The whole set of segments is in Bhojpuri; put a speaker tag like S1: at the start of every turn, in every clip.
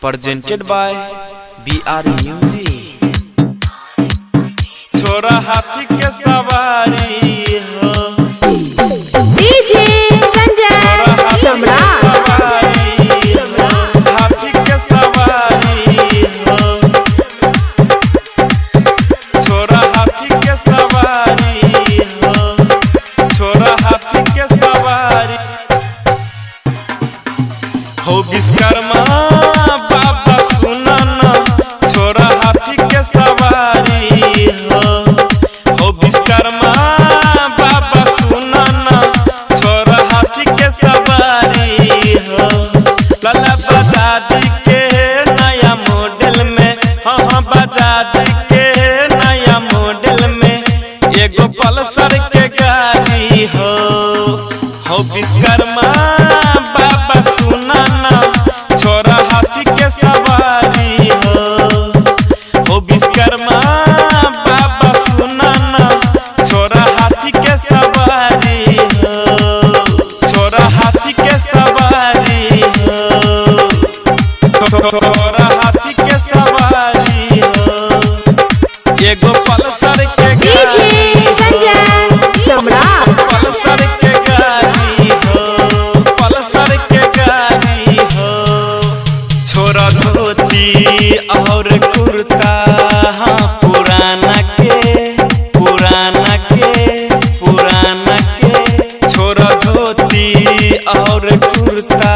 S1: presented by BR Music।
S2: छोरा हाथी के सवारी हो
S3: डीजे संजय सम्राट।
S2: हाथी के सवारी हो छोरा हाथी के सवारी हो छोरा हाथी के सवारी हो विश्वकर्मा बाबा सुना ना छोरा हाथी के सवारी हो विश्वकर्मा बाबा सुना ना छोरा हाथी के सवारी हो लाला बजाज के नया मॉडल में हाँ बजाज के नया मॉडल में एगो पल्सर के गाड़ी हो विश्वकर्मा बाबा सुना ना छोरा हाथी के सवारी हो विश्वकर्मा बाबा सुना ना छोरा हाथी के सवारी हो छोरा हाथी के सवारी हो छोरा हाथी के सवारी हो एगो पल्सर के
S3: डीजे संजय सम्राट।
S2: पल्सर के गाड़ी हो पल्सर के गाड़ी हो छोरा धोती और कुर्ता हाँ पुराना के छोरा धोती और कुर्ता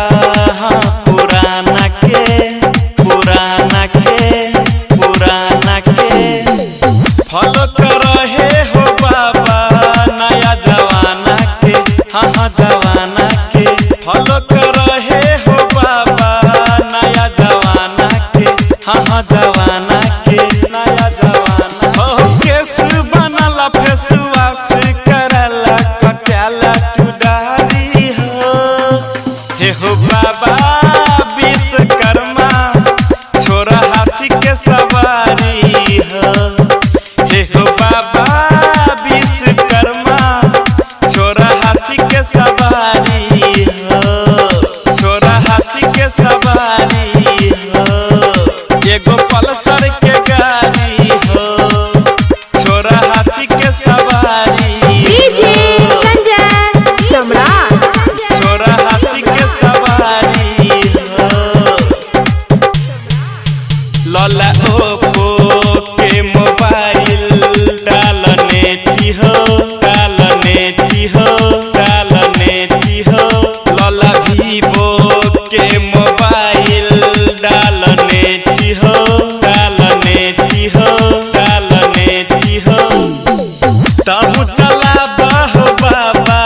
S2: हाँ पुराना के फॉलो कर रहे हो बाबा नया जवाना के हाँ जवाना के फॉलो कर रहे हो बाबा नया जवाना के हाँ जवाना के नया जवाना हो केस बनला फेसवाश करला कटाला टुडारी हो बाबा विश्वकर्मा छोरा हाथी के सवारी हो बाबा विश्वकर्मा छोरा हाथी के सवारी हो छोरा हाथी के सवारी हो एगो पल्सर के गाड़ी हो छोरा हाथी के सवारी
S3: डीजे संजय सम्राट।
S2: छोरा हाथी के सवारी हो लला ओप्पो के मोबाइल डालनेती हो लला वीवो के मोबाइल डालनेती हो तहु चला बहो बाबा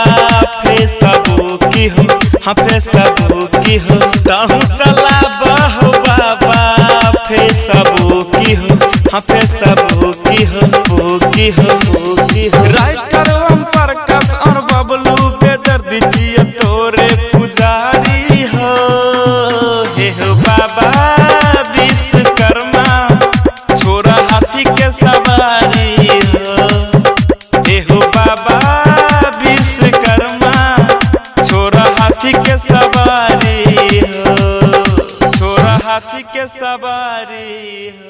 S2: फेसबुक हो हाँ फेसबुक हो तहु चला बहो बाबा फेसबुक हो हाँ फेसबुक हो राइटर ओम प्रकाश और बबलू बेदर्दी जिया तोरे पुजारी हो बाबा विश्वकर्मा छोरा हाथी के सवारी हो बाबा विश्वकर्मा छोरा हाथी के सवारी हो छोरा हाथी के सवारी हो।